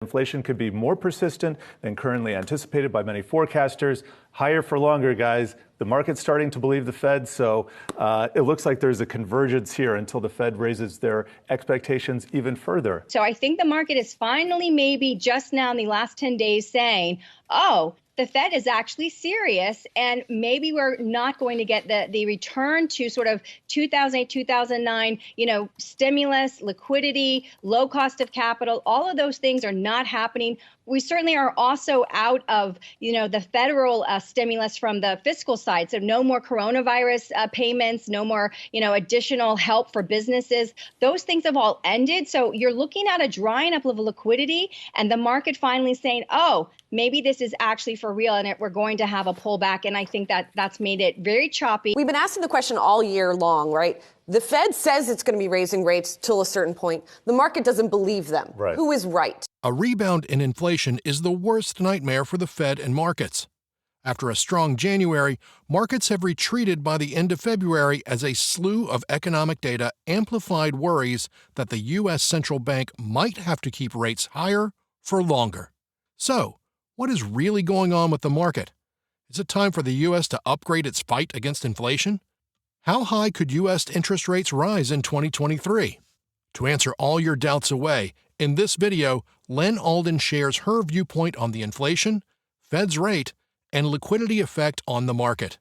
Inflation could be more persistent than currently anticipated by many forecasters. Higher for longer, guys. The market's starting to believe the Fed, so it looks like there's a convergence here until the Fed raises their expectations even further. So I think the market is finally, maybe just now in the last 10 days, saying, oh, the Fed is actually serious, and maybe we're not going to get the return to sort of 2008, 2009, stimulus, liquidity, low cost of capital. All of those things are not happening. We certainly are also out of, the federal stimulus from the fiscal side. So no more coronavirus payments, no more, additional help for businesses. Those things have all ended. So you're looking at a drying up of liquidity, and the market finally saying, oh, maybe this is actually for real and we're going to have a pullback. And I think that's made it very choppy. We've been asking the question all year long, right? The Fed says it's going to be raising rates till a certain point. The market doesn't believe them. Right. Who is right? A rebound in inflation is the worst nightmare for the Fed and markets. After a strong January, markets have retreated by the end of February as a slew of economic data amplified worries that the U.S. central bank might have to keep rates higher for longer. So, what is really going on with the market? Is it time for the U.S. to upgrade its fight against inflation? How high could U.S. interest rates rise in 2023? To answer all your doubts away, in this video, Lyn Alden shares her viewpoint on the inflation, Fed's rate, and liquidity effect on the market.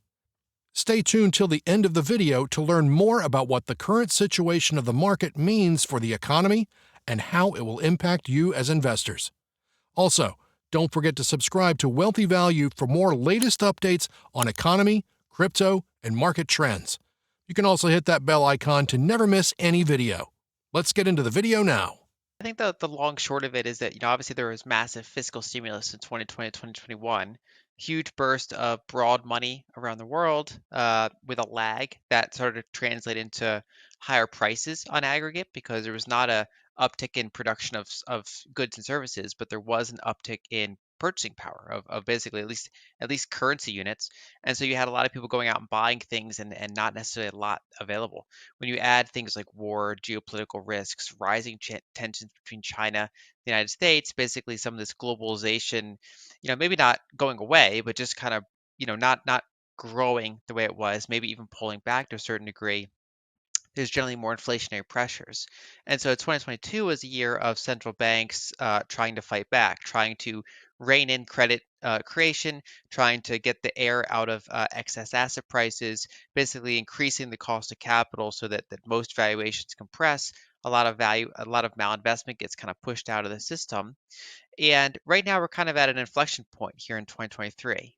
Stay tuned till the end of the video to learn more about what the current situation of the market means for the economy and how it will impact you as investors. Also, don't forget to subscribe to Wealthy Value for more latest updates on economy, crypto, and market trends. You can also hit that bell icon to never miss any video. Let's get into the video now. I think the long short of it is that, obviously there was massive fiscal stimulus in 2020, 2021, huge burst of broad money around the world with a lag that started to translate into higher prices on aggregate because there was not a uptick in production of goods and services, but there was an uptick in purchasing power of basically at least currency units. And so you had a lot of people going out and buying things and not necessarily a lot available. When you add things like war, geopolitical risks, rising tensions between China and the United States, basically some of this globalization, maybe not going away, but just kind of, not growing the way it was, maybe even pulling back to a certain degree, there's generally more inflationary pressures. And so 2022 was a year of central banks trying to fight back, trying to rein in credit creation, trying to get the air out of excess asset prices, basically increasing the cost of capital so that most valuations compress, a lot of malinvestment gets kind of pushed out of the system. And right now we're kind of at an inflection point here in 2023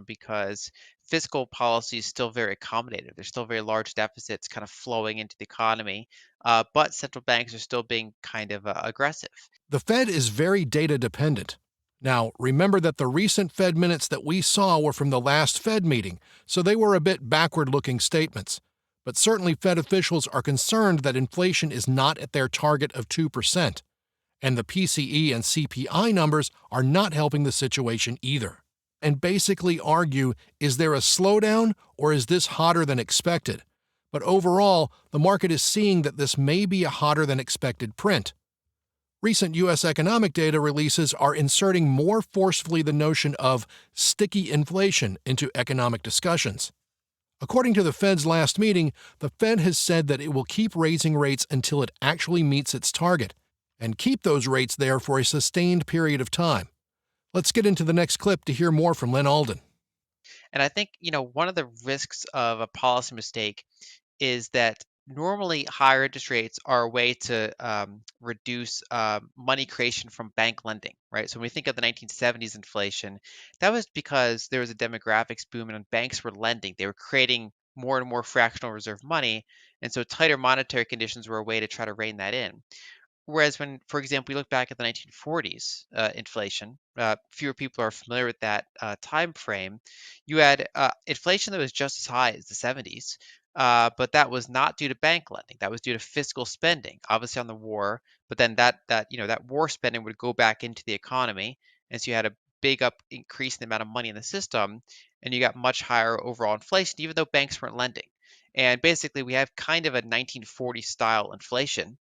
because fiscal policy is still very accommodative. There's still very large deficits kind of flowing into the economy, but central banks are still being kind of aggressive. The Fed is very data dependent. Now, remember that the recent Fed minutes that we saw were from the last Fed meeting, so they were a bit backward-looking statements. But certainly Fed officials are concerned that inflation is not at their target of 2%. And the PCE and CPI numbers are not helping the situation either. And basically argue, is there a slowdown or is this hotter than expected? But overall, the market is seeing that this may be a hotter than expected print. Recent U.S. economic data releases are inserting more forcefully the notion of sticky inflation into economic discussions. According to the Fed's last meeting, the Fed has said that it will keep raising rates until it actually meets its target, and keep those rates there for a sustained period of time. Let's get into the next clip to hear more from Lyn Alden. And I think, one of the risks of a policy mistake is that normally higher interest rates are a way to reduce money creation from bank lending, right? So when we think of the 1970s inflation, that was because there was a demographics boom and banks were lending. They were creating more and more fractional reserve money. And so tighter monetary conditions were a way to try to rein that in. Whereas when, for example, we look back at the 1940s inflation, fewer people are familiar with that time frame. You had inflation that was just as high as the 70s, but that was not due to bank lending. That was due to fiscal spending, obviously on the war. But then that war spending would go back into the economy, and so you had a big increase in the amount of money in the system, and you got much higher overall inflation, even though banks weren't lending. And basically, we have kind of a 1940 style inflation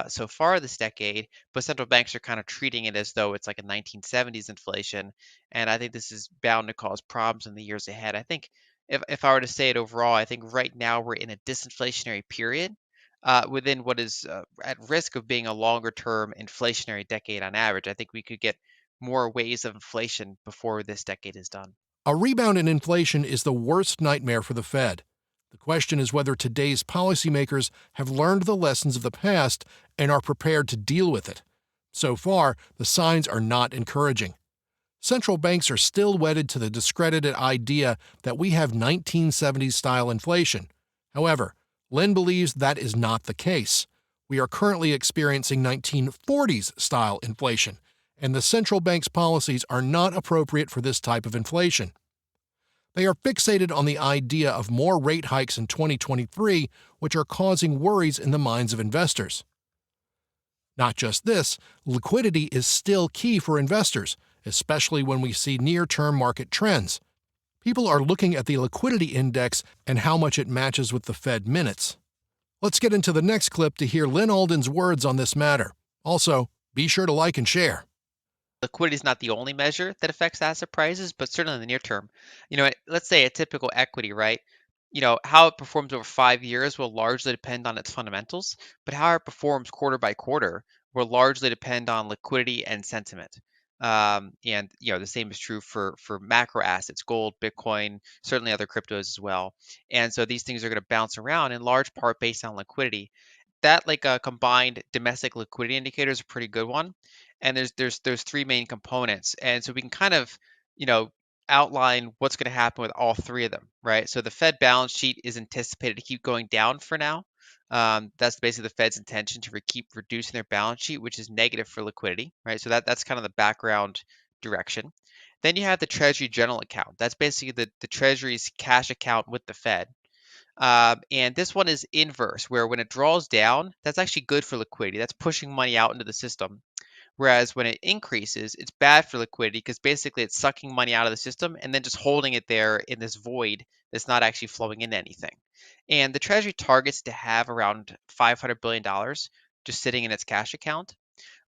so far this decade, but central banks are kind of treating it as though it's like a 1970s inflation. And I think this is bound to cause problems in the years ahead. I think if I were to say it overall, I think right now we're in a disinflationary period within what is at risk of being a longer term inflationary decade on average. I think we could get more waves of inflation before this decade is done. A rebound in inflation is the worst nightmare for the Fed. The question is whether today's policymakers have learned the lessons of the past and are prepared to deal with it. So far, the signs are not encouraging. Central banks are still wedded to the discredited idea that we have 1970s-style inflation. However, Lyn believes that is not the case. We are currently experiencing 1940s-style inflation, and the central bank's policies are not appropriate for this type of inflation. They are fixated on the idea of more rate hikes in 2023, which are causing worries in the minds of investors. Not just this, liquidity is still key for investors, especially when we see near-term market trends. People are looking at the liquidity index and how much it matches with the Fed minutes. Let's get into the next clip to hear Lyn Alden's words on this matter. Also, be sure to like and share. Liquidity is not the only measure that affects asset prices, but certainly in the near term. Let's say a typical equity, right? How it performs over 5 years will largely depend on its fundamentals, but how it performs quarter by quarter will largely depend on liquidity and sentiment. And the same is true for macro assets, gold, Bitcoin, certainly other cryptos as well. And so these things are going to bounce around in large part based on liquidity. That like a combined domestic liquidity indicator is a pretty good one. And there's three main components. And so we can kind of, outline what's going to happen with all three of them, right? So the Fed balance sheet is anticipated to keep going down for now. That's basically the Fed's intention to keep reducing their balance sheet, which is negative for liquidity, right? So that's kind of the background direction. Then you have the Treasury General Account. That's basically the Treasury's cash account with the Fed. And this one is inverse, where when it draws down, that's actually good for liquidity. That's pushing money out into the system. Whereas when it increases, it's bad for liquidity because basically it's sucking money out of the system and then just holding it there in this void that's not actually flowing into anything. And the Treasury targets to have around $500 billion just sitting in its cash account.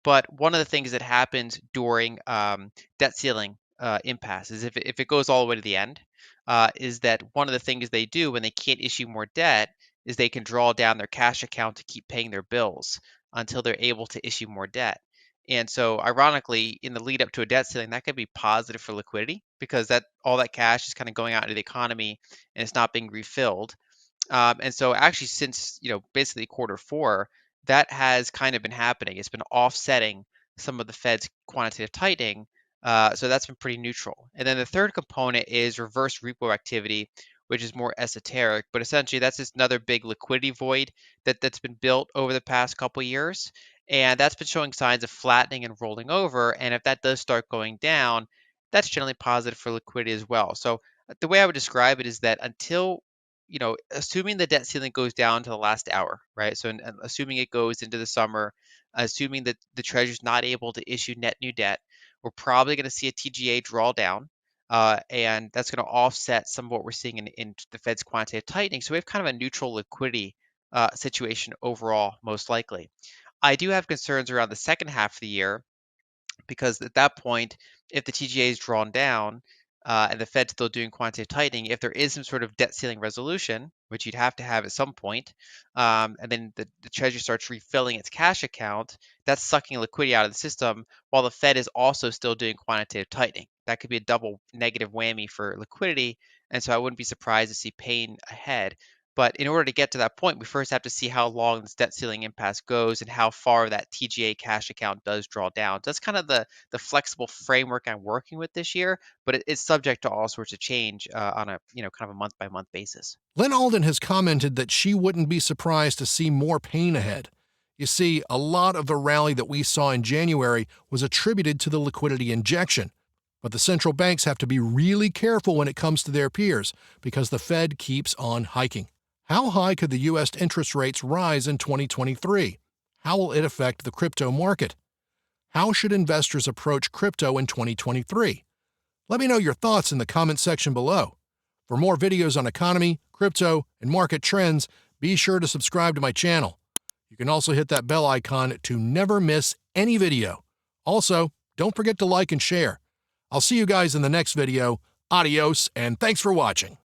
But one of the things that happens during debt ceiling impasses, if it goes all the way to the end, is that one of the things they do when they can't issue more debt is they can draw down their cash account to keep paying their bills until they're able to issue more debt. And so, ironically, in the lead up to a debt ceiling, that could be positive for liquidity because all that cash is kind of going out into the economy and it's not being refilled. And so, actually, since basically Q4, that has kind of been happening. It's been offsetting some of the Fed's quantitative tightening. So that's been pretty neutral. And then the third component is reverse repo activity, which is more esoteric, but essentially that's just another big liquidity void that's been built over the past couple of years. And that's been showing signs of flattening and rolling over. And if that does start going down, that's generally positive for liquidity as well. So the way I would describe it is that until, assuming the debt ceiling goes down to the last hour, right? So assuming it goes into the summer, assuming that the Treasury's not able to issue net new debt, we're probably going to see a TGA draw down. And that's going to offset some of what we're seeing in the Fed's quantitative tightening. So we have kind of a neutral liquidity situation overall, most likely. I do have concerns around the second half of the year because at that point, if the TGA is drawn down and the Fed's still doing quantitative tightening, if there is some sort of debt ceiling resolution, which you'd have to have at some point, and then the Treasury starts refilling its cash account, that's sucking liquidity out of the system while the Fed is also still doing quantitative tightening. That could be a double negative whammy for liquidity, and so I wouldn't be surprised to see pain ahead. But in order to get to that point, we first have to see how long this debt ceiling impasse goes and how far that TGA cash account does draw down. So that's kind of the flexible framework I'm working with this year, but it's subject to all sorts of change on a kind of a month by month basis. Lyn Alden has commented that she wouldn't be surprised to see more pain ahead. You see, a lot of the rally that we saw in January was attributed to the liquidity injection. But the central banks have to be really careful when it comes to their peers because the Fed keeps on hiking. How high could the U.S. interest rates rise in 2023? How will it affect the crypto market? How should investors approach crypto in 2023? Let me know your thoughts in the comment section below. For more videos on economy, crypto, and market trends, be sure to subscribe to my channel. You can also hit that bell icon to never miss any video. Also, don't forget to like and share. I'll see you guys in the next video. Adios, and thanks for watching.